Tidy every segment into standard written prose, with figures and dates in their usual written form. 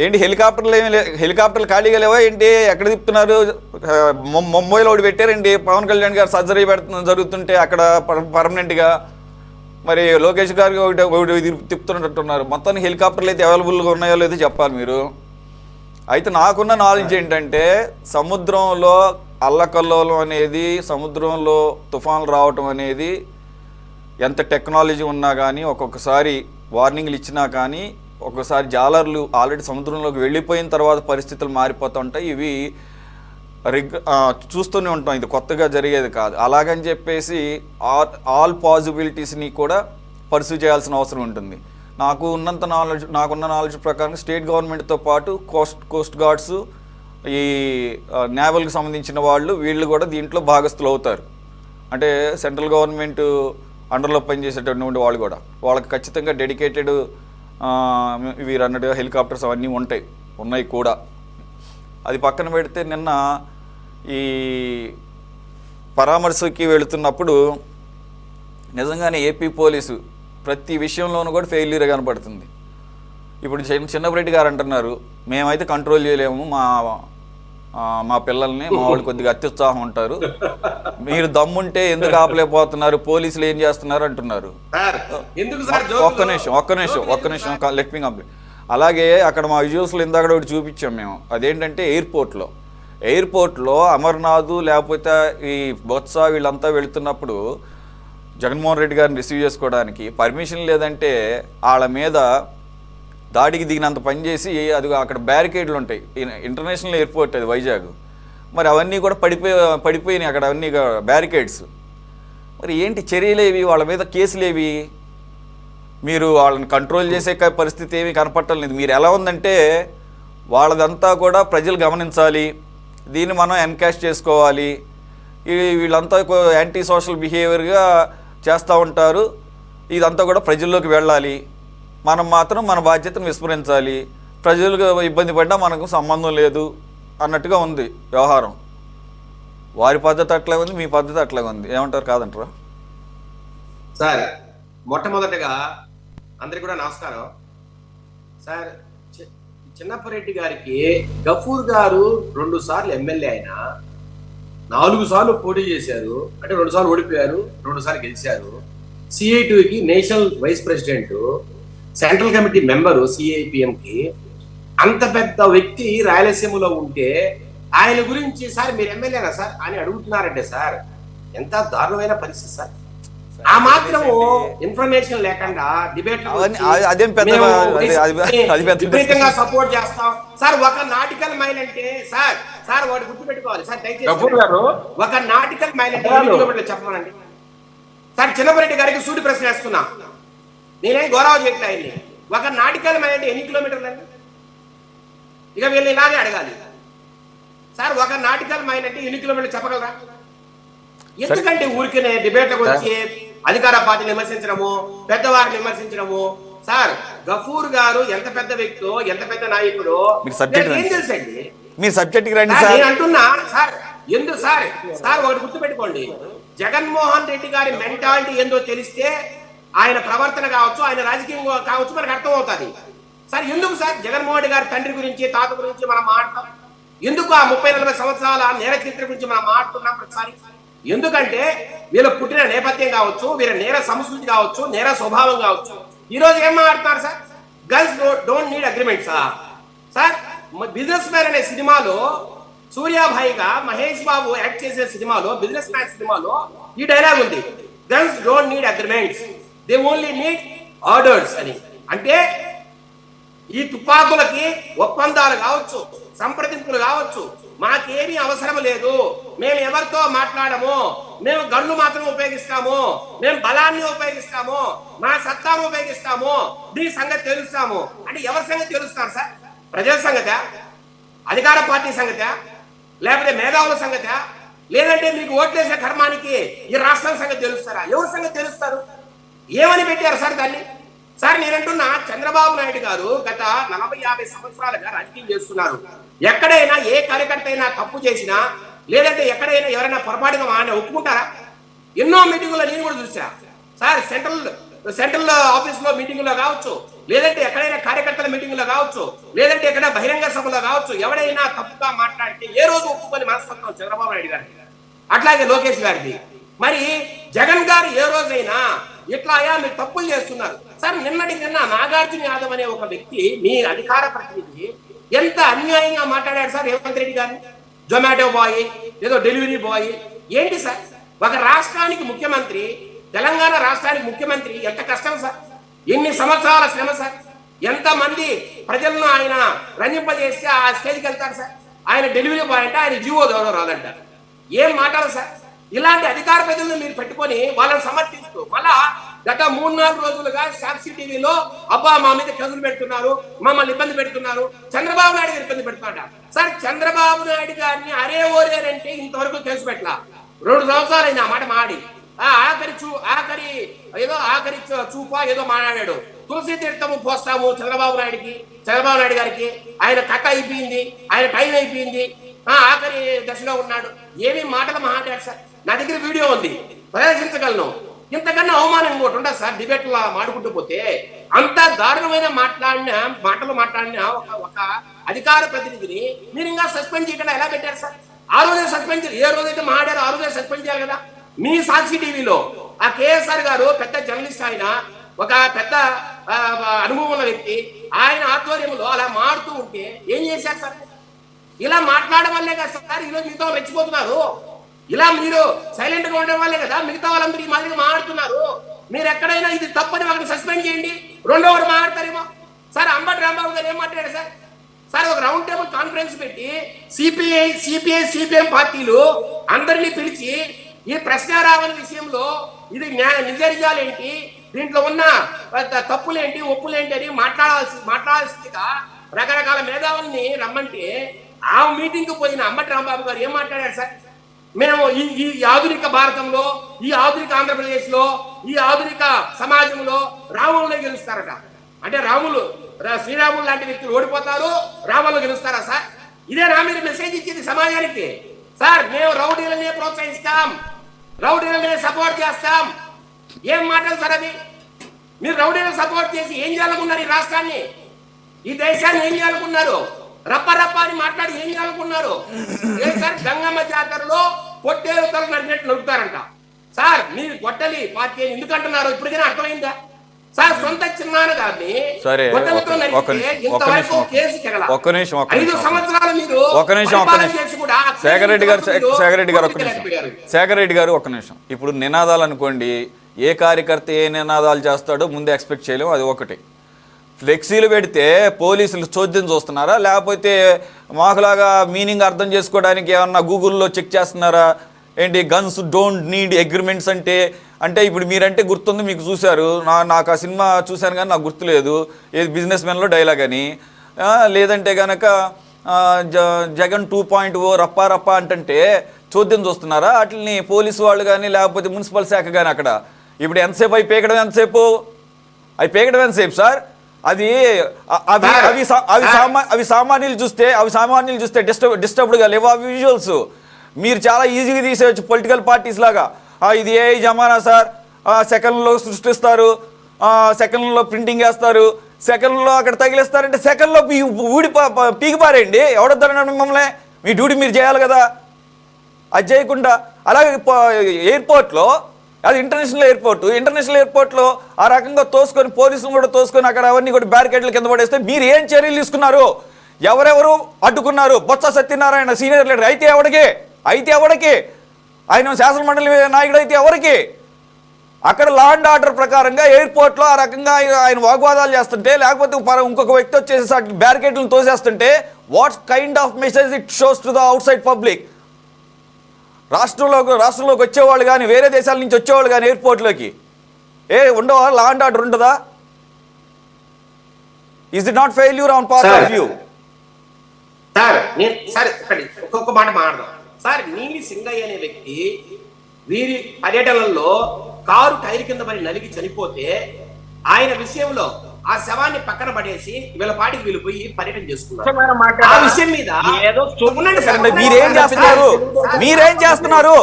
ఏంటి హెలికాప్టర్లు ఖాళీగా లేవా ఏంటి? ఎక్కడ తిప్పుతున్నారు? ముంబైలో ఒకటి పెట్టారండి, పవన్ కళ్యాణ్ గారు సర్జరీ జరుగుతుంటే అక్కడ పర్మనెంట్గా. మరి లోకేష్ గారికి ఒకటి తిప్పుతున్నట్టున్నారు. మొత్తానికి హెలికాప్టర్లు అయితే అవైలబుల్గా ఉన్నాయో లేదో చెప్పాలి మీరు. అయితే నాకున్న నాలెడ్జ్ ఏంటంటే, సముద్రంలో అల్లకల్లోలం అనేది, సముద్రంలో తుఫాన్లు రావటం అనేది ఎంత టెక్నాలజీ ఉన్నా కానీ, ఒక్కొక్కసారి వార్నింగ్లు ఇచ్చినా కానీ, ఒక్కొక్కసారి జాలర్లు ఆల్రెడీ సముద్రంలోకి వెళ్ళిపోయిన తర్వాత పరిస్థితులు మారిపోతూ ఉంటాయి. ఇవి చూస్తూనే ఉంటాం, ఇది కొత్తగా జరిగేది కాదు. అలాగని చెప్పేసి ఆల్ పాసిబిలిటీస్ని కూడా పర్సూ చేయాల్సిన అవసరం ఉంటుంది. నాకున్న నాలెడ్జ్ ప్రకారం స్టేట్ గవర్నమెంట్తో పాటు కోస్ట్ గార్డ్స్, ఈ నేవల్కి సంబంధించిన వీళ్ళు కూడా దీంట్లో భాగస్థులు అవుతారు. అంటే సెంట్రల్ గవర్నమెంట్ అండర్లో పనిచేసేటటువంటి వాళ్ళు కూడా, వాళ్ళకి ఖచ్చితంగా డెడికేటెడ్ వీరు అన్నట్టుగా హెలికాప్టర్స్ అవన్నీ ఉన్నాయి కూడా. అది పక్కన పెడితే, నిన్న ఈ పరామర్శకి వెళుతున్నప్పుడు నిజంగానే ఏపీ పోలీసు ప్రతి విషయంలోనూ కూడా ఫెయిల్యూర్ కనపడుతుంది. ఇప్పుడు చిన్నపరెడ్డి గారు అంటున్నారు, మేమైతే కంట్రోల్ చేయలేము మా పిల్లల్ని, మా వాళ్ళు కొద్దిగా అత్యుత్సాహం ఉంటారు, మీరు దమ్ముంటే ఎందుకు ఆపలేకపోతున్నారు, పోలీసులు ఏం చేస్తున్నారు అంటున్నారు. ఒక్క నిమిషం లెట్ మీ కంప్లీట్. అలాగే అక్కడ మా విజువల్స్లో ఇందాక ఒకటి చూపించాం మేము. అదేంటంటే ఎయిర్పోర్ట్లో అమర్నాథ్ లేకపోతే ఈ బొత్స వీళ్ళంతా వెళుతున్నప్పుడు జగన్మోహన్ రెడ్డి గారిని రిసీవ్ చేసుకోవడానికి పర్మిషన్ లేదంటే వాళ్ళ మీద దాడికి దిగినంత పనిచేసి, అది అక్కడ బ్యారికేడ్లు ఉంటాయి. ఇంటర్నేషనల్ ఎయిర్పోర్ట్ అది వైజాగ్. మరి అవన్నీ కూడా పడిపోయినాయి అక్కడ, అవన్నీ బ్యారికేడ్స్. మరి ఏంటి చర్యలేవి, వాళ్ళ మీద కేసులేవి? మీరు వాళ్ళని కంట్రోల్ చేసే పరిస్థితి ఏమీ కనపడటం లేదు. మీరు ఎలా ఉందంటే, వాళ్ళదంతా కూడా ప్రజలు గమనించాలి, దీన్ని మనం ఎన్కాష్ చేసుకోవాలి, వీళ్ళంతా యాంటీ సోషల్ బిహేవియర్గా చేస్తూ ఉంటారు, ఇదంతా కూడా ప్రజల్లోకి వెళ్ళాలి, మనం మాత్రం మన బాధ్యతను విస్మరించాలి, ప్రజలకు ఇబ్బంది పడ్డా మనకు సంబంధం లేదు అన్నట్టుగా ఉంది వ్యవహారం. వారి పద్ధతి అట్లాగే ఉంది, మీ పద్ధతి అట్లాగే ఉంది. ఏమంటారు, కాదంటారా? సార్, మొట్టమొదటిగా అందరికి కూడా నమస్కారం. సార్, చిన్నపరెడ్డి గారికి గఫూర్ గారు 2 సార్లు ఎమ్మెల్యే అయినా 4 సార్లు పోటీ చేశారు. అంటే 2 సార్లు ఓడిపోయారు, 2 సార్లు గెలిచారు. సిఐటికి national vice president, central committee member సిఐపిఎంకి. అంత పెద్ద వ్యక్తి రాయలసీమలో ఉంటే ఆయన గురించి సార్ మీరు ఎమ్మెల్యేనా సార్ అని అడుగుతున్నారంటే సార్ ఎంత దారుణమైన పరిస్థితి సార్. ఆ మాత్రము ఇన్ఫర్మేషన్ లేకుండా డిబేట్ విపరీతంగా సపోర్ట్ చేస్తాం సార్. ఒక నాటికల్ మైల్ అంటే సార్ వాడు గుర్తుపెట్టుకోవాలి సార్, దయచేసి ఒక నాటికల్ మైల్ అంటే ఎన్ని కిలోమీటర్లు చెప్పమనండి సార్. చిన్నపరెడ్డి గారికి సూటి ప్రశ్న వేస్తున్నా, నేనేం గౌరవం చేయట్లేదు. ఒక నాటికల్ మైల్ అంటే ఎన్ని కిలోమీటర్లు అండి? ఇక వీళ్ళు ఇలాగే అడగాలి సార్, ఒక నాటికల్ మైల్ అంటే ఎన్ని కిలోమీటర్లు చెప్పగలరా? ఎందుకంటే ఊరికే డిబేట్లకు వచ్చి అధికార పార్టీని విమర్శించడము, పెద్దవారిని విమర్శించడము. సార్, గఫూర్ గారు ఎంత పెద్ద వ్యక్తో, ఎంత పెద్ద నాయకుడు ఏం తెలుసండి? నేను అంటున్నా సార్, ఎందుకు సార్ ఒకటి గుర్తుపెట్టుకోండి, జగన్మోహన్ రెడ్డి గారి మెంటాలిటీ ఏందో తెలిస్తే ఆయన ప్రవర్తన కావచ్చు, ఆయన రాజకీయం కావచ్చు మనకు అర్థం అవుతుంది సార్. ఎందుకు సార్ జగన్మోహన్ రెడ్డి గారి తండ్రి గురించి, తాత గురించి మనం మాట్లాడతాం? ఎందుకు ఆ 30-40 సంవత్సరాల నేర చరిత్ర గురించి మనం మాట్లాడుతున్నాం ప్రతిసారి? ఎందుకంటే వీళ్ళ పుట్టిన నేపథ్యం కావచ్చు, వీళ్ళ నేర సంస్కృతి కావచ్చు, నేర స్వభావం కావచ్చు. ఈ రోజు ఏం మాట్లాడుతున్నారు sir? Girls don't need agreements sir. Business man అనే సినిమాలో సూర్యాభాయిగా మహేష్ బాబు యాక్ట్ చేసే సినిమాలో, బిజినెస్ మ్యాన్ సినిమాలో ఈ డైలాగ్ ఉంది, girls don't need agreements, they only need orders అని. అంటే ఈ తుపాకులకి ఒప్పందాలు కావచ్చు, సంప్రదింపులు కావచ్చు, మాకేమీ అవసరం లేదు, మేము ఎవరితో మాట్లాడము, మేము గన్ను మాత్రం ఉపయోగిస్తాము, మేము బలాన్ని ఉపయోగిస్తాము, మా సత్తాను ఉపయోగిస్తాము, దీని సంగతి తెలుస్తాము అంటే ఎవరి సంగతి తెలుస్తారు సార్? ప్రజల సంగతా, అధికార పార్టీ సంగతా, లేకపోతే మేధావుల సంగతా, లేదంటే మీకు ఓట్లేసే కర్మానికి ఈ రాష్ట్రాల సంగతి తెలుస్తారా? ఎవరి సంగతి తెలుస్తారు? ఏమని పెట్టారు సార్ దాన్ని? సార్, నేనంటున్నా, చంద్రబాబు నాయుడు గారు గత 40-50 సంవత్సరాలుగా రాజకీయం చేస్తున్నారు. ఎక్కడైనా ఏ కార్యకర్త అయినా తప్పు చేసినా, లేదంటే ఎక్కడైనా ఎవరైనా పొరపాటుగా ఆయన ఒప్పుకుంటారా? ఎన్నో మీటింగుల్లో నేను కూడా చూసా సార్. సెంట్రల్ ఆఫీస్ లో మీటింగుల్లో కావచ్చు, లేదంటే ఎక్కడైనా కార్యకర్తల మీటింగ్ లో కావచ్చు, లేదంటే ఎక్కడైనా బహిరంగ సభలో కావచ్చు, ఎవడైనా తప్పుగా మాట్లాడితే ఏ రోజు ఒప్పుకొని మనస్తత్వం చంద్రబాబు నాయుడు గారికి, అట్లాగే లోకేష్ గారికి. మరి జగన్ గారు ఏ రోజైనా ఇట్లా అయ్యా మీరు తప్పులు చేస్తున్నారు సార్? నిన్న నాగార్జున యాదవ్ అనే ఒక వ్యక్తి మీ అధికార ప్రతినిధి ఎంత అన్యాయంగా మాట్లాడాడు సార్ రేవంత్ రెడ్డి గారిని. జొమాటో బాయ్, ఏదో డెలివరీ బాయ్ ఏంటి సార్? ఒక రాష్ట్రానికి ముఖ్యమంత్రి, తెలంగాణ రాష్ట్రానికి ముఖ్యమంత్రి ఎంత కష్టం సార్, ఎన్ని సంవత్సరాల శ్రమ సార్, ఎంతమంది ప్రజలను ఆయన రంజింపజేస్తే ఆ స్టేజ్కి వెళ్తారు సార్. ఆయన డెలివరీ బాయ్ అంటే ఆయన జీవో గౌరవం రాదంటారు. ఏం మాటలు సార్? ఇలాంటి అధికార ప్రజలను మీరు పెట్టుకొని వాళ్ళని సమర్థిస్తూ మళ్ళా గత 3-4 రోజులుగా సాక్షి టీవీలో అబ్బా మా మీద కేసులు పెడుతున్నారు, మమ్మల్ని ఇబ్బంది పెడుతున్నారు, చంద్రబాబు నాయుడు గారు ఇబ్బంది పెడుతున్నాడు సార్. చంద్రబాబు నాయుడు గారిని అరే ఓరేరంటే ఇంతవరకు కేసు పెట్టలా. 2 సంవత్సరాలు అయింది ఆ మాట మాడి. ఆఖరి చూపా ఏదో మాట్లాడాడు. తులసి తీర్థము పోస్తాము చంద్రబాబు నాయుడు గారికి. ఆయన కట్ట అయిపోయింది, ఆయన టైం అయిపోయింది, ఆఖరి దశలో ఉన్నాడు. ఏమి మాటలు మాట్లాడారు సార్? నా దగ్గర వీడియో ఉంది, ప్రదర్శించగలను. ఇంతకన్నా అవమానం ఇంకోటి ఉండదు సార్. డిబేట్లో మాట్లాడుకుంటూ పోతే అంత దారుణమైన మాటలు మాట్లాడిన ఒక అధికార ప్రతినిధిని మీరు ఇంకా సస్పెండ్ చేయకుండా ఎలా పెట్టారు సార్? ఆ రోజే సస్పెండ్ చేయాలి. ఏ రోజైతే మాట్లాడారో ఆ రోజే సస్పెండ్ చేయాలి కదా. మీ సాక్షి టీవీలో ఆ కేఎస్ఆర్ గారు పెద్ద జర్నలిస్ట్, ఆయన ఒక పెద్ద అనుభవం ఉన్న వ్యక్తి, ఆయన ఆధ్వర్యంలో అలా మారుతూ ఉంటే ఏం చేశారు సార్? ఇలా మాట్లాడడం వల్లే కదా సార్ ఈరోజు మిగతా రెచ్చిపోతున్నారు. ఇలా మీరు సైలెంట్ గా ఉండడం వల్లే కదా మిగతా వాళ్ళందరూ ఈ మాదిరిగా మాట్లాడుతున్నారు. మీరు ఎక్కడైనా ఇది తప్పని వాళ్ళని సస్పెండ్ చేయండి, రెండో వారు మాట్లాడతారేమో సార్. అంబటి రాంబాబు గారు ఏం మాట్లాడారు సార్? ఒక రౌండ్ టేబుల్ కాన్ఫరెన్స్ పెట్టి సిపిఐ సిపిఎం పార్టీలు అందరినీ పిలిచి ఈ ప్రశ్నారావణ విషయంలో ఇది నిజాలేంటి, దీంట్లో ఉన్న తప్పులేంటి ఒప్పులేంటి అని మాట్లాడాల్సిందిగా రకరకాల మేధావుల్ని రమ్మంటే ఆ మీటింగ్ పోయిన అంబటి రాంబాబు గారు ఏం మాట్లాడారు సార్? మేము ఈ ఆధునిక భారతంలో, ఈ ఆధునిక ఆంధ్రప్రదేశ్ లో, ఈ ఆధునిక సమాజంలో రాములనే గెలుస్తారట. అంటే శ్రీరాములు లాంటి వ్యక్తులు ఓడిపోతారు, రాములు గెలుస్తారా సార్? ఇదేనా మీరు మెసేజ్ ఇచ్చింది సమాజానికి? సార్ మేము రౌడీలనే ప్రోత్సహిస్తాం, రౌడీలనే సపోర్ట్ చేస్తాం. ఏం మాటలు సార్ అవి? మీరు రౌడీలను సపోర్ట్ చేసి ఏం చేయాలనుకున్నారు? ఈ రాష్ట్రాన్ని, ఈ దేశాన్ని ఏం చేయాలనుకున్నారు? రప్ప అని మాట్లాడి ఏం చేయాలనుకున్నారు? ఏం సార్ గంగమ్మ జాతరలో పొట్టేలు నడినట్టు నడుపుతారంట సార్. మీరు గొడ్డలి పార్టీ ఎందుకు అంటున్నారు? ఇప్పటికైనా అర్థమైందా సార్? సొంత చిన్నాన్న గారిని గొడ్డలతో నడిపితే ఇంతవరకు కేసు కెగల 5 సంవత్సరాలు మీరు చేసి కూడా శేఖర్ రెడ్డి గారు ఒక్క నిమిషం. ఇప్పుడు నినాదాలు అనుకోండి, ఏ కార్యకర్త ఏ నినాదాలు చేస్తాడో ముందే ఎక్స్పెక్ట్ చేయలేము. అది ఒకటి. ఫ్లెక్సీలు పెడితే పోలీసులు చోద్యం చూస్తున్నారా, లేకపోతే మాకులాగా మీనింగ్ అర్థం చేసుకోవడానికి ఏమన్నా గూగుల్లో చెక్ చేస్తున్నారా ఏంటి? గన్స్ డోంట్ నీడ్ అగ్రిమెంట్స్ అంటే ఇప్పుడు మీరంటే గుర్తుంది, మీకు చూశారు. నాకు ఆ సినిమా చూశాను కానీ నాకు గుర్తులేదు. ఏది బిజినెస్ మ్యాన్లో డైలాగ్ అని, లేదంటే కనుక జగన్ 2.0 రప్పా అంటే చోద్యం చూస్తున్నారా వాటిని పోలీసు వాళ్ళు కానీ లేకపోతే మున్సిపల్ శాఖ కానీ? అక్కడ ఇప్పుడు ఎంతసేపు అవి పీకడం ఎంతసేపు సార్? అవి సామాన్యులు చూస్తే డిస్టర్బ్డ్గా లేవా విజువల్స్? మీరు చాలా ఈజీగా తీసేయచ్చు పొలిటికల్ పార్టీస్ లాగా. ఇది ఏ జమానా సార్, సెకండ్లో సృష్టిస్తారు, సెకండ్లో ప్రింటింగ్ వేస్తారు, సెకండ్లో అక్కడ తగిలిస్తారంటే సెకండ్లో పీకిపారేయండి. ఎవడొద్దన్నాడు మిమ్మల్ని? మీ డ్యూటీ మీరు చేయాలి కదా, అది చేయకుండా. అలాగే ఎయిర్పోర్ట్లో, అది ఇంటర్నేషనల్ ఎయిర్పోర్ట్లో ఆ రకంగా తోసుకొని పోలీసులు కూడా తోసుకొని అక్కడ అవన్నీ కూడా బ్యారికేడ్ల కింద పడేస్తే మీరు ఏం చర్యలు తీసుకున్నారు? ఎవరెవరు అడ్డుకున్నారు? బొత్స సత్యనారాయణ సీనియర్ లీడర్ అయితే ఎవరికి? ఆయన శాసనమండలి నాయకుడు అయితే ఎవరికి? అక్కడ లా అండ్ ఆర్డర్ ప్రకారంగా ఎయిర్పోర్ట్లో ఆ రకంగా ఆయన వాగ్వాదాలు చేస్తుంటే, లేకపోతే ఇంకొక వ్యక్తి వచ్చేసి బ్యారికేడ్లను తోసేస్తుంటే what kind of message it shows to the outside public? రాష్ట్రంలోకి వచ్చేవాళ్ళు కానీ వేరే దేశాల నుంచి వచ్చేవాళ్ళు కానీ ఎయిర్పోర్ట్లోకి ఉండవా? లా అండ్ ఆర్డర్ ఉండదా? Is it not failure on part of you? ఒక్కొక్క మాట మాట్లాడదాం సార్. నీలి సింగయ్య అనే వ్యక్తి వీరి పర్యటనలో కారు టైర్ కింద పడి నలిగి చనిపోతే ఆయన విషయంలో ఆ శవాన్ని పక్కన పడేసి వీళ్ళ పాటికి వీళ్ళు పోయి పర్యటన చేసుకున్నారు. స్వచ్ఛమైన ఆ మాట్లాడాలి. విషయం మీద ఏదో ఉండండి సార్, అంటే మీరేం చేస్తున్నారు? మీరేం చేస్తున్నారు?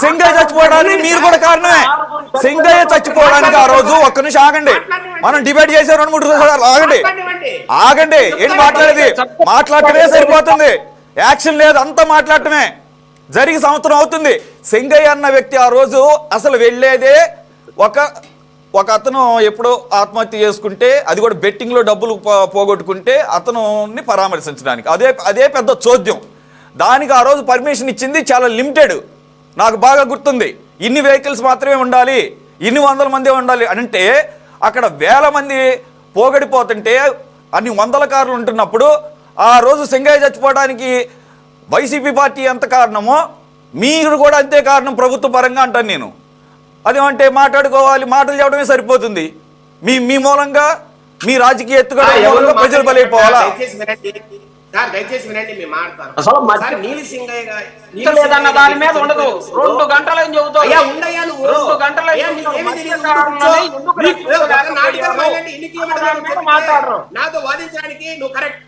సింగయ్య చచ్చిపోవడానికి మీరు కూడా కారణమే. సింగయ్య చచ్చిపోవడానికి ఆ రోజు ఒక్క నిమిషం ఆగండి, మనం డిబేట్ చేసే 2-3 రోజులు ఆగండి. ఆగండి, ఏంటి మాట్లాడేది? మాట్లాడటమే సరిపోతుంది, యాక్షన్ లేదు, అంతా మాట్లాడటమే. జరిగి సంవత్సరం అవుతుంది. సింగయ్య అన్న వ్యక్తి ఆ రోజు అసలు వెళ్ళేదే ఒక అతను ఎప్పుడో ఆత్మహత్య చేసుకుంటే, అది కూడా బెట్టింగ్లో డబ్బులు పోగొట్టుకుంటే అతనుని పరామర్శించడానికి. అదే పెద్ద చోద్యం. దానికి ఆ రోజు పర్మిషన్ ఇచ్చింది చాలా లిమిటెడ్. నాకు బాగా గుర్తుంది, ఇన్ని వెహికల్స్ మాత్రమే ఉండాలి, ఇన్ని 100 మందే ఉండాలి అంటే అక్కడ వేల మంది పోగొడిపోతుంటే అన్ని 100 కార్లు ఉంటున్నప్పుడు ఆ రోజు సింగయ్య చచ్చిపోవడానికి వైసీపీ పార్టీ ఎంత కారణమో మీరు కూడా అంతే కారణం ప్రభుత్వ పరంగా అంటాను నేను. అదేమంటే మాట్లాడుకోవాలి, మాటలు చెప్పడమే సరిపోతుంది. మీ మూలంగా మీ రాజకీయ ఎత్తుగడ మూలంగా ప్రజలు బలైపోవాలా? దయచేసి వినండి, మేము మాట్లాడతారు. అసలు సార్, నీలి సింగయ్య లేదన్న దాని మీద ఉండదు. 2 గంటలు చెబుతావు. 2 గంటలు మాట్లాడరు. నాతో వాదించడానికి నువ్వు కరెక్ట్.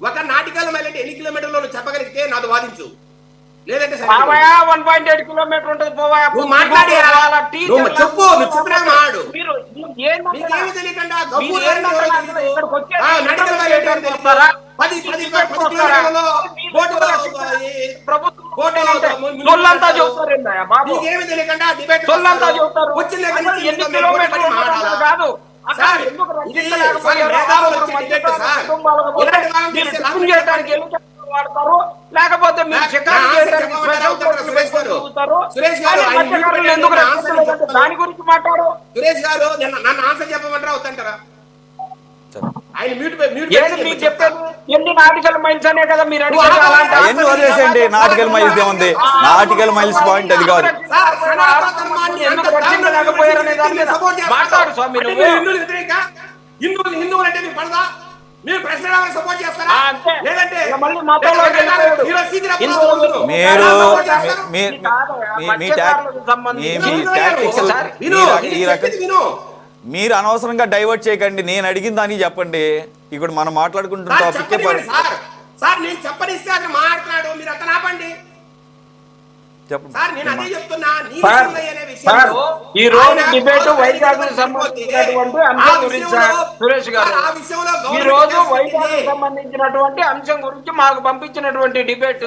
ఒక నాటికల్ మైల్ అంటే ఎన్ని కిలోమీటర్లు నువ్వు చెప్పగలిగితే నాతో వాదించు, లేదంటే 1.8 కిలోమీటర్ ఉంటుంది. పోవాయా నువ్వు మాట్లాడి చెప్పు, నువ్వు చెప్పినా మాడు. మీకేమి తెలియకుండా మీకేమి తెలియకుండా డిబేట్ వచ్చిన కాదు. వాడతారు, లేకపోతే మీరు దాని గురించి మాట్లాడు. సురేష్ గారు నన్ను ఆన్సర్ చెప్పమంటారా వద్దంటారా? ఆయన మీకు చెప్పారు ఎన్ని నాటికల్ మైల్స్ అనే కదా మీరు ఎన్ని వదిలేసేయండి. నాటికల్ మైల్స్ ఏముంది? నాటికల్ మైల్స్ పాయింట్ అది కాదు. మాట్లాడు స్వామి. హిందువులు అంటే మీకు పడదా? మీరు ప్రెసిడెంట్ సపోర్ట్ చేస్తారా? లేదంటే మీరు అనవసరంగా డైవర్ట్ చేయకండి. నేను అడిగిన దానికి చెప్పండి. ఇక్కడ మనం మాట్లాడుకుంటున్న టాపిక్ సార్, నేను చెప్పనిస్తే అతను మాట్లాడు, మీరు అతను ఆపండి. ఈ రోజు డిబేట్ వైజాగ్ సంబంధించినటువంటి అంశం గురించి సురేష్ గారు, ఈ రోజు వైజాగ్ సంబంధించినటువంటి అంశం గురించి మాకు పంపించినటువంటి డిబేట్,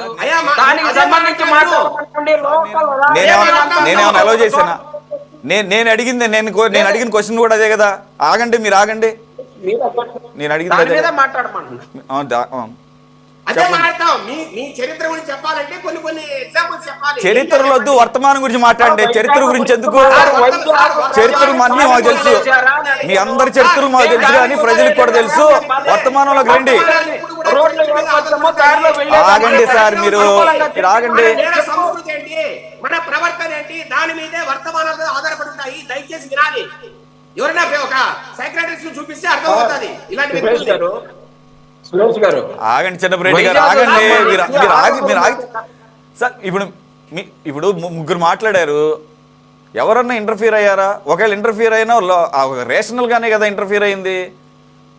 దానికి సంబంధించి మాట్లాడుకోండి. నేనేమన్నా అలౌ చేశానా? నేను అడిగిన క్వశ్చన్ కూడా అదే కదా. ఆగండి, మీరు ఆగండి. నేను అడిగింది మాట్లాడమను. చరిత్రలో వద్దు, వర్తమానం గురించి మాట్లాడండి. చరిత్ర గురించి ఎందుకు? చరిత్రలు అన్నీ మాకు తెలుసు, మీ అందరి చరిత్రలు మాకు తెలుసు, కానీ ప్రజలకు కూడా తెలుసు. వర్తమానంలోకి రండి. ఆగండి సార్, మీరు ఆగండి. మన ప్రవర్తన ఏంటి, దాని మీదే వర్తమానాలు ఆధారపడుతాయి. దయచేసి వినాలి. ఎవరైనా ఒక సైక్రాటిస్ట్ చూపిస్తే అర్థమవుతుంది ఇలాంటి. ఆగండి చిన్నపరెడ్డి గారు, ఆగండి. మీరు ఆగి సార్. ఇప్పుడు ముగ్గురు మాట్లాడారు. ఎవరన్నా ఇంటర్ఫియర్ అయ్యారా? ఒకవేళ ఇంటర్ఫియర్ అయినా రేషనల్ గానే కదా ఇంటర్ఫియర్ అయింది.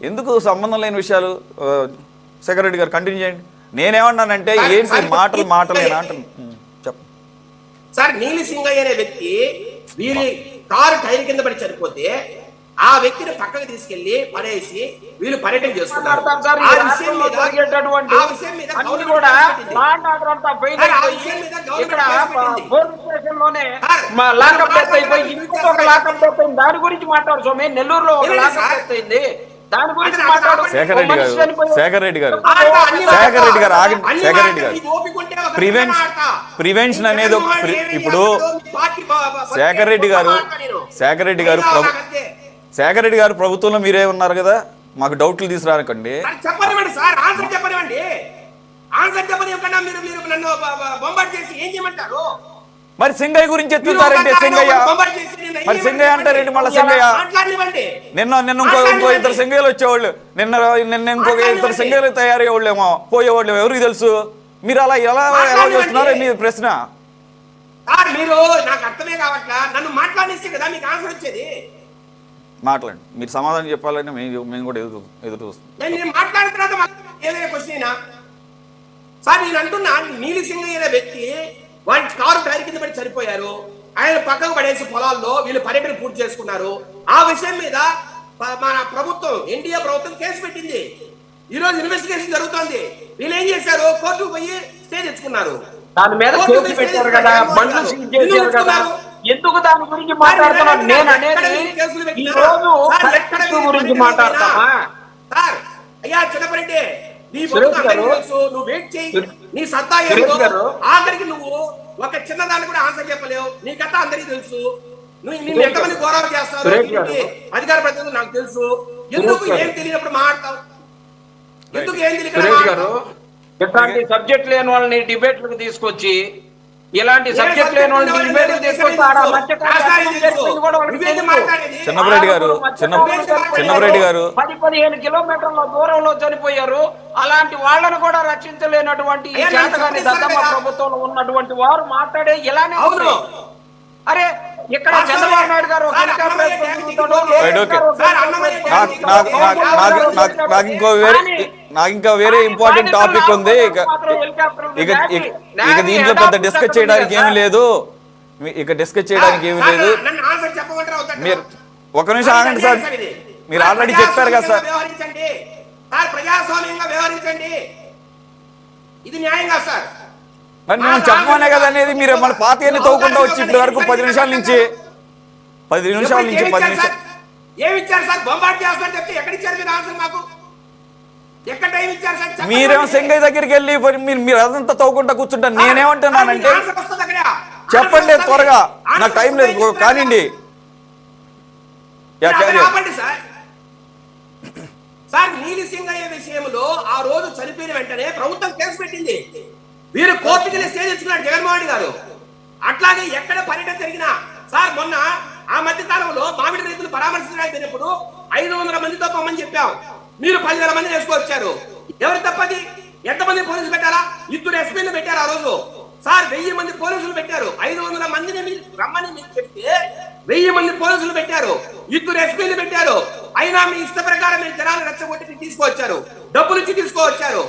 ఎందుకు సంబంధం లేని విషయాలు? సెక్రటరీ గారు కంటిన్యూ చేయండి. నేనేమన్నానంటే ఏంటి మాటలేనా అంటున్నాను. చెప్పండి సార్. నీలి సింగయ్య అనే వ్యక్తి వీరి కారు టైర్ కింద పడి చనిపోతే ఆ వ్యక్తిని పక్కకు తీసుకెళ్లి పడేసి వీళ్ళు పర్యటన చేసుకున్నారు. దాని గురించి మాట్లాడు స్వామి. నెల్లూరులో ఒక లాకప్ డెత్ అయింది, దాని గురించి మాట్లాడు. శేఖర్ రెడ్డి గారు ప్రివెన్షన్ అనేది ఇప్పుడు శేఖర్ రెడ్డి గారు ప్రభుత్వంలో మీరే ఉన్నారు కదా, మాకు డౌట్లు తీసుకురాకండి. చెప్పనివ్వండి సార్, ఆన్సర్ చెప్పనివ్వండి. ఆన్సర్ చెప్పనివ్వకుండా మీరు నన్ను బొంబాట్ చేసి ఏం చేయమంటారు? మరి సింగయ్య గురించి ఎత్తుతారంటే మరి సింగయ్య అంటారేంటి? మళ్ళీ సింగయ్య నిన్న ఇంకో 2 సింగయ్యలు వచ్చేవాళ్ళు, నిన్న ఇంకొక 2 సింగయ్యలు తయారయ్యేవాళ్ళేమో, పోయేవాళ్ళు ఎవరికి తెలుసు? మీరు అలా ఎలా చేస్తున్నారో మీ ప్రశ్న. మీరు నాకు అర్థమే కావట్లా. నన్ను మాట్లాడిస్తే కదా మీకు ఆన్సర్ వచ్చేది. మాట్లాడండి, మీరు సమాధానం చెప్పాలని మేము కూడా ఎదురు చూస్తాం. నేను మాట్లాడిన తర్వాత ఏదైనా క్వశ్చన్ అయినా సార్ నేను అంటున్నా, నీలి సింగ్ అనే వ్యక్తి వాడి కారు టైర్ కింద పడి చనిపోయారు, ఆయన పక్కకు పడేసి పొలాల్లో వీళ్ళు పర్యటన పూర్తి చేసుకున్నారు. ఆ విషయం మీద మన ప్రభుత్వం ఎన్డీఏ ప్రభుత్వం కేసు పెట్టింది. ఈ రోజు ఇన్వెస్టిగేషన్ జరుగుతోంది. వీళ్ళు ఏం చేశారు, కోర్టుకు పోయి స్టే తెచ్చుకున్నారు. దాని మీద కేసు పెట్టారు కదా, బండ్లు సీజ్ చేశారు కదా, ఎందుకు దాని గురించి మాట్లాడుతున్నాను? నేను అనేది ఈ రోజు గురించి మాట్లాడతామా సార్? అయ్యా చిన్నపరెడ్డి, నీ తెలుసు, నువ్వు వెయిట్ చేయి, నీ సత్తా ఆఖరికి నువ్వు ఒక చిన్నదాన్ని కూడా ఆన్సర్ చెప్పలేవు. నీ కథ అందరికీ తెలుసు. నువ్వు ఎంతమంది గౌరవం చేస్తావు అధికార ప్రతినిధులు నాకు తెలుసు. ఎందుకు ఏం తెలియనప్పుడు మాట్లాడతావు? ఎందుకు ఏం తెలియదు? ఇట్లాంటి సబ్జెక్ట్ లేని వాళ్ళని డిబేట్లకు తీసుకొచ్చి, ఇలాంటి సబ్జెక్ట్ లేని వాళ్ళని డిబేట్లకు తీసుకొచ్చి చిన్నపరెడ్డి గారు 10-15 కిలోమీటర్ల దూరంలో చనిపోయారు. అలాంటి వాళ్ళను కూడా రక్షించలేనటువంటి ఈ చేతగాని దద్దమ్మ ప్రభుత్వంలో ఉన్నటువంటి వారు మాట్లాడే ఇలానే ఉంది. అరే ఇక్కడ చంద్రబాబు నాయుడు గారు నాకు ఇంకా వేరే ఇంపార్టెంట్ టాపిక్ ఉంది. ఇక దీంట్లో పెద్ద డిస్కస్ చేయడానికి ఏమీ లేదు. మీరు ఒక నిమిషం ఆగండి సార్. మీరు ఆల్రెడీ చెప్పారు కదా సార్. ప్రజాస్వామ్యంగా వ్యవహరించండి, ఇది న్యాయంగా సార్. మరి నేను చెప్పమనే కదా అనేది. మీరు మన పార్టీని తవ్వుకుంటూ వచ్చి ఇప్పటి వరకు 10 నిమిషాల నుంచి ఏమి ఇచ్చారు సార్? బొంబాట్ చేస్తారని చెప్తే ఎక్కడ ఇచ్చారు మీరు ఆన్సర్? మాకు ఎక్కడ టైం ఇచ్చారు సార్? మీరేమో సింగయ్య దగ్గరికి వెళ్ళి మీరు అదంతా తవ్వుకుంటా కూర్చుంటాను. నేనేమంటున్నానంటే చెప్పండి త్వరగా, నాకు టైం లేదు కానివ్వండి. సార్ నీలి సింగయ్య విషయంలో ఆ రోజు చనిపోయిన వెంటనే ప్రభుత్వం కేసు పెట్టింది. వీరు కోర్టుకి స్టే తెచ్చుకున్నాడు జగన్మోహన్ రెడ్డి గారు. అట్లాగే ఎక్కడ పర్యటన జరిగినా సార్, మొన్న ఆ మధ్య కాలంలో మామిడి రైతులు పరామర్శించడానికి వెళ్ళినప్పుడు 500 మందితో పొమ్మని చెప్పాం. మీరు 10,000 మంది వేసుకొచ్చారు. ఎవరు తప్పది? ఎంతమంది పోలీసులు పెట్టారా? 2 ఎస్పీలు పెట్టారు ఆ రోజు సార్. 1000 మంది పోలీసులు పెట్టారు. 500 మందిని మీరు రమ్మని మీరు చెప్తే 1000 మంది పోలీసులు పెట్టారు, 2 ఎస్పీలు పెట్టారు. అయినా మీ ఇష్ట ప్రకారం మీరు జనాలు రెచ్చగొట్టి తీసుకొచ్చారు, డబ్బులు ఇచ్చి తీసుకొచ్చారు.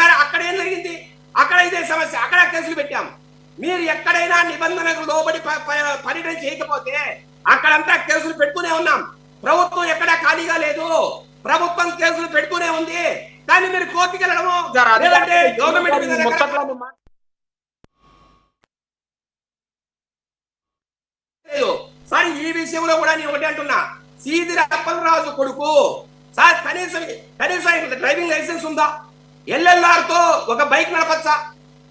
సరే అక్కడ ఏం జరిగింది? అక్కడ ఇదే సమస్య, అక్కడ కేసులు పెట్టాం. మీరు ఎక్కడైనా నిబంధనలకు లోబడి పర్యటన చేయకపోతే అక్కడంతా కేసులు పెట్టుకునే ఉన్నాం. ప్రభుత్వం ఎక్కడా ఖాళీగా లేదు, ప్రభుత్వం కేసులు పెట్టుకునే ఉంది. కానీ మీరు కోర్టుకి వెళ్ళడము లేదంటే గవర్నమెంట్ సార్. ఈ విషయంలో కూడా నేను ఒకటి అంటున్నా, సీదిర అప్పలరాజు కొడుకు సార్ కనీసం డ్రైవింగ్ లైసెన్స్ ఉందా? ఎల్ఎల్ఆర్ తో ఒక బైక్ నడపచ్చా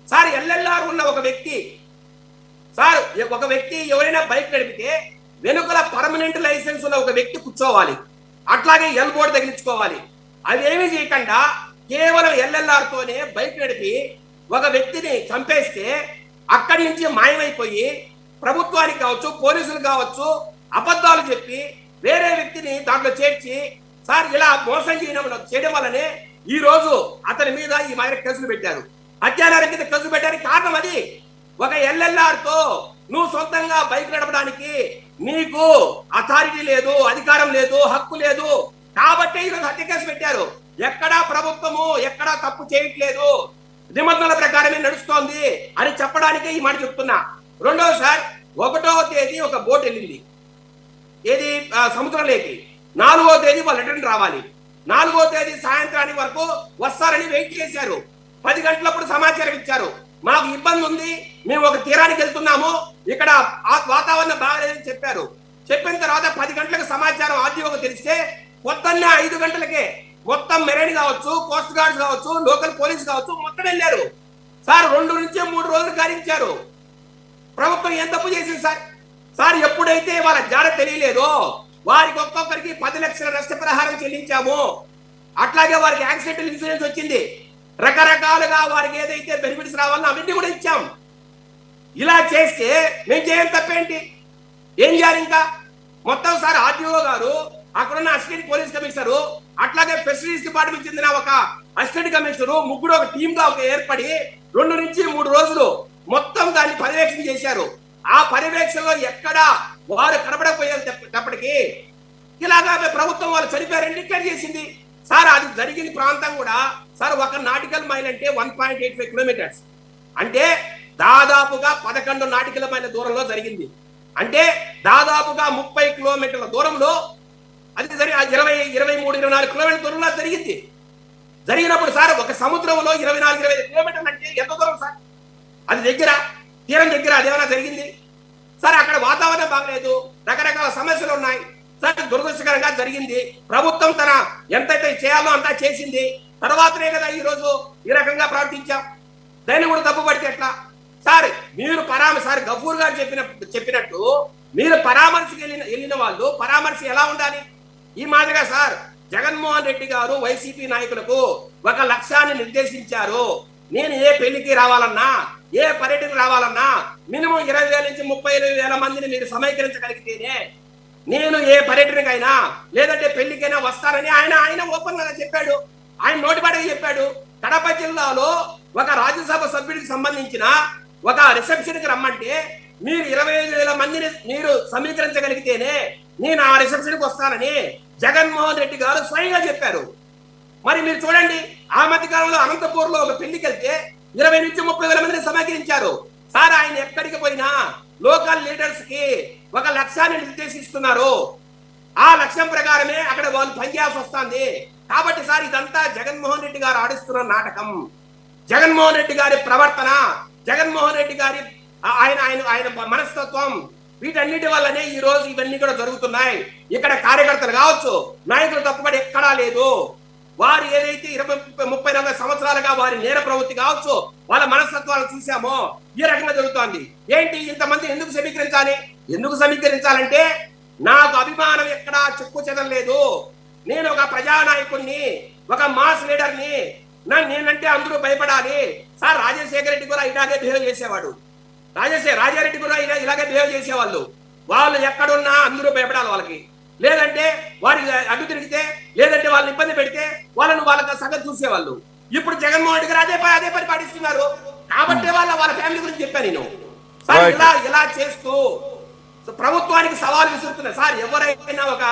సార్? ఎల్ఎల్ఆర్ ఉన్న ఒక వ్యక్తి సార్, ఒక వ్యక్తి ఎవరైనా బైక్ నడిపితే వెనుకల పర్మనెంట్ లైసెన్స్ ఉన్న ఒక వ్యక్తి కూర్చోవాలి, అట్లాగే ఎల్ బోర్డు తగిలించుకోవాలి. అదేమీ చేయకుండా కేవలం ఎల్ఎల్ఆర్ తోనే బైక్ నడిపి ఒక వ్యక్తిని చంపేస్తే అక్కడి నుంచి మాయమైపోయి ప్రభుత్వానికి కావచ్చు, పోలీసులు కావచ్చు, అబద్ధాలు చెప్పి వేరే వ్యక్తిని దాంట్లో చేర్చి సార్ ఇలా మోసం చేయడం వల్లనే ఈ రోజు అతని మీద ఈ మాదిరి కేసులు పెట్టారు. హత్యాచారం కింద కేసులు పెట్టడానికి కారణం అది. ఒక ఎల్ఎల్ఆర్ తో నువ్వు సొంతంగా బైక్ నడపడానికి నీకు అథారిటీ లేదు, అధికారం లేదు, హక్కు లేదు. కాబట్టి ఈరోజు హత్య కేసు పెట్టారు. ఎక్కడా ప్రభుత్వము ఎక్కడా తప్పు చేయట్లేదు, నిబంధనల ప్రకారమే నడుస్తోంది అని చెప్పడానికే ఈ మాట చెప్తున్నా. రెండోది సార్, 1వ తేదీ ఒక బోట్ వెళ్ళింది ఏది సముద్రంలోకి. 4వ తేదీ వాళ్ళు రిటర్న్ రావాలి. 4వ తేదీ సాయంత్రానికి వరకు వస్తారని వెయిట్ చేశారు. 10 గంటలప్పుడు సమాచారం ఇచ్చారు, మాకు ఇబ్బంది ఉంది, మేము ఒక తీరానికి వెళ్తున్నాము, ఇక్కడ వాతావరణం బాగాలేదని చెప్పారు. చెప్పిన తర్వాత 10 గంటలకు సమాచారం ఆర్టీఓకి తెలిస్తే పొద్దున్నే 5 గంటలకే మొత్తం మెరైన్ కావచ్చు, కోస్ట్ గార్డ్స్ కావచ్చు, లోకల్ పోలీస్ కావచ్చు మొత్తం వెళ్ళారు సార్. 2 నుంచి 3 రోజులు గాలించారు. ప్రభుత్వం ఏం తప్పు చేసింది సార్? సార్ ఎప్పుడైతే వాళ్ళ జాడ తెలియలేదో వారికి ఒక్కొక్కరికి 10 లక్షల నష్టపరిహారం చెల్లించాము. అట్లాగే వారికి యాక్సిడెంటల్ ఇన్సూరెన్స్ వచ్చింది. రకరకాలుగా వారికి ఏదైతే బెనిఫిట్స్ రావాలో అవన్నీ కూడా ఇచ్చాం. ఇలా చేస్తే మేము చేయడం తప్పేంటి? ఏం చేయాలి ఇంకా? మొత్తం సార్ ఆర్టీఓ గారు, అక్కడున్న అసిస్టెంట్ పోలీస్ కమిషనరు, అట్లాగే ఫిషరీస్ డిపార్ట్మెంట్ చెందిన ఒక అసిస్టెంట్ కమిషనరు, ముగ్గురు ఒక టీమ్ గా ఏర్పడి 2 నుంచి 3 రోజులు మొత్తం దాన్ని పర్యవేక్షణ చేశారు. ఆ పర్యవేక్షణలో ఎక్కడా వారు కనబడకపోయేటప్పటికీ ఇలాగా ప్రభుత్వం వాళ్ళు చనిపోయారని డిక్లేర్ చేసింది. సార్ అది జరిగిన ప్రాంతం కూడా సార్ ఒక నాటికల్ మైల్ అంటే 1.85 కిలోమీటర్స్ అంటే దాదాపుగా 11 నాటికల్ మైళ్ళ దూరంలో జరిగింది. అంటే దాదాపుగా 30 కిలోమీటర్ల దూరంలో అది 23-24 కిలోమీటర్ల దూరంలో జరిగింది. జరిగినప్పుడు సార్ ఒక సముద్రంలో 24-25 కిలోమీటర్లు అంటే ఎంత దూరం సార్? అది దగ్గర, తీరం దగ్గర అదేమైనా జరిగింది సార్? అక్కడ వాతావరణం బాగలేదు, రకరకాల సమస్యలు ఉన్నాయి సార్. దురదృష్టకరంగా జరిగింది. ప్రభుత్వం తన ఎంతైతే చేయాలో అంతా చేసింది. తర్వాతనే కదా ఈ రోజు ఈ రకంగా ప్రవర్తించాం. దాన్ని కూడా తప్పు పడితే ఎట్లా సార్? మీరు సార్ గఫూర్ గారు చెప్పినట్టు మీరు పరామర్శకి వెళ్ళిన వాళ్ళు పరామర్శ ఎలా ఉండాలి? ఈ మాదిరిగా సార్ జగన్మోహన్ రెడ్డి గారు వైసీపీ నాయకులకు ఒక లక్ష్యాన్ని నిర్దేశించారు. నేను ఏ పెళ్లికి రావాలన్నా, ఏ పర్యటనకు రావాలన్నా మినిమం 20,000 నుంచి 30,000 మందిని మీరు సమీకరించగలిగితేనే నేను ఏ పర్యటనకైనా లేదంటే పెళ్లికైనా వస్తానని ఆయన ఓపెన్ గా చెప్పాడు. ఆయన నోటిపాటగా చెప్పాడు. కడప జిల్లాలో ఒక రాజ్యసభ సభ్యుడికి సంబంధించిన ఒక రిసెప్షన్ కి రమ్మంటే మీరు 25,000 మందిని మీరు సమీకరించగలిగితేనే నేను ఆ రిసెప్షన్ కి వస్తానని జగన్మోహన్ రెడ్డి గారు స్వయంగా చెప్పారు. మరి మీరు చూడండి, ఆ మధ్య కాలంలో అనంతపూర్ లో ఒక పెళ్లికి వెళ్తే 20 నుంచి 30,000 మందిని సమీకరించారు. సార్ ఆయన ఎక్కడికి పోయినా లోకల్ లీడర్స్ కి ఒక లక్ష్యాన్ని నిర్దేశిస్తున్నారు. ఆ లక్ష్యం ప్రకారమే అక్కడ వాళ్ళు పనిచేయాల్సి వస్తుంది. కాబట్టి సార్ ఇదంతా జగన్మోహన్ రెడ్డి గారు ఆడిస్తున్న నాటకం. జగన్మోహన్ రెడ్డి గారి ప్రవర్తన, జగన్మోహన్ రెడ్డి గారి ఆయన మనస్తత్వం, వీటన్నిటి వల్లనే ఈ రోజు ఇవన్నీ కూడా జరుగుతున్నాయి. ఇక్కడ కార్యకర్తలు కావచ్చు, నాయకులు తప్పుబడి ఎక్కడా లేదు. వారు ఏదైతే 20-30-40 సంవత్సరాలుగా వారి నేర ప్రవృత్తి కావచ్చు, వాళ్ళ మనస్తత్వాలను చూసామో ఈ రకంగా జరుగుతోంది. ఏంటి ఇంతమంది ఎందుకు సమీకరించాలి? ఎందుకు సమీకరించాలంటే నాకు అభిమానం ఎక్కడా చెక్కు చెదరలేదు. నేను ఒక ప్రజానాయకుడిని, ఒక మాస్ లీడర్ని, నేనంటే అందరూ భయపడాలి. సార్ రాజశేఖర రెడ్డి కూడా ఇలాగే బిహేవ్ చేసేవాడు. రాజారెడ్డి కూడా ఇలాగే బిహేవ్ చేసేవాళ్ళు. వాళ్ళు ఎక్కడున్నా అందరూ భయపడాలి వాళ్ళకి. లేదంటే వారికి అడ్డు తిరిగితే, లేదంటే వాళ్ళని ఇబ్బంది పెడితే వాళ్ళ సంగతి చూసేవాళ్ళు. ఇప్పుడు జగన్మోహన్ రెడ్డి గారు అదే పని పాటిస్తున్నారు. కాబట్టి వాళ్ళ ఫ్యామిలీ గురించి చెప్పాను నేను. సార్ ఇలా చేస్తూ ప్రభుత్వానికి సవాల్ విసురుతున్నారు. సార్ ఎవరైనా ఒక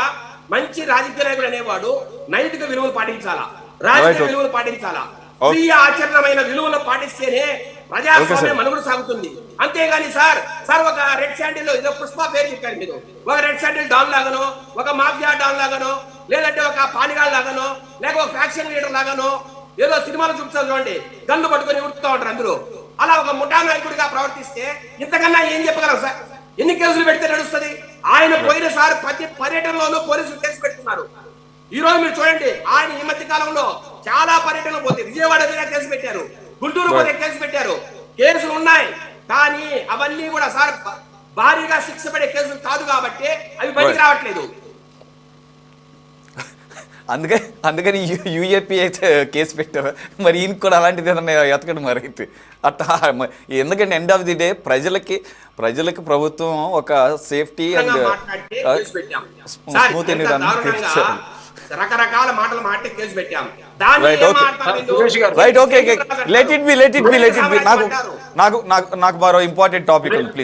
మంచి రాజకీయ నాయకుడు అనేవాడు నైతిక విలువలు పాటించాలా, రాజకీయ విలువలు పాటించాలా, స్వీయ ఆచరణమైన విలువలు పాటిస్తేనే ప్రజాస్వామ్యం మనుగడ సాగుతుంది. అంతేగాని సార్ ఒక రెడ్ శాండిల్ ఏదో పుష్ప పేరు చెప్పారు మీరు. ఒక రెడ్ శాండిల్ డాన్ లాగానో, ఒక మాఫియా డాన్ లాగానో, లేదంటే ఒక పానిగాడ్ లాగానో, లేక ఒక ఫ్యాక్షన్ లీడర్ లాగానో ఏదో సినిమాలు చూపిస్తారు చూడండి, గన్ను పట్టుకొని ఉడుతూ ఉంటారు అందరూ. అలా ఒక ముఠా నాయకుడిగా ప్రవర్తిస్తే ఇంతకన్నా ఏం చెప్పగలం సార్? ఎన్ని కేసులు పెడితే నడుస్తుంది? ఆయన పోయిన సార్ ప్రతి పర్యటనలోనూ పోలీసులు కేసు పెడుతున్నారు. ఈ రోజు మీరు చూడండి, ఆయన ఈ మధ్య కాలంలో చాలా పర్యటనలు పోతే విజయవాడ మీద కేసు పెట్టారు, గుంటూరు పోతే కేసు పెట్టారు. కేసులు ఉన్నాయి, కానీ అవన్నీ కూడా సార్ భారీగా శిక్ష పడే కేసులు కాదు కాబట్టి అవి బయటికి రావట్లేదు. అందుకని యూఏపీ అయితే కేసు పెట్టారు. మరి ఈయన కూడా అలాంటిది ఏదన్నా ఎతకడం మరి అయితే అట్లా. ఎందుకంటే ఎండ్ ఆఫ్ ది డే ప్రజలకి ప్రభుత్వం ఒక సేఫ్టీ అండ్ స్మూత్ రకరకాల మాటలు మాట్లాడి కేసు పెట్టాం. Right, okay, let it be. నాకు మరో ఇంపార్టెంట్ టాపిక్ ఉంది ప్లీజ్.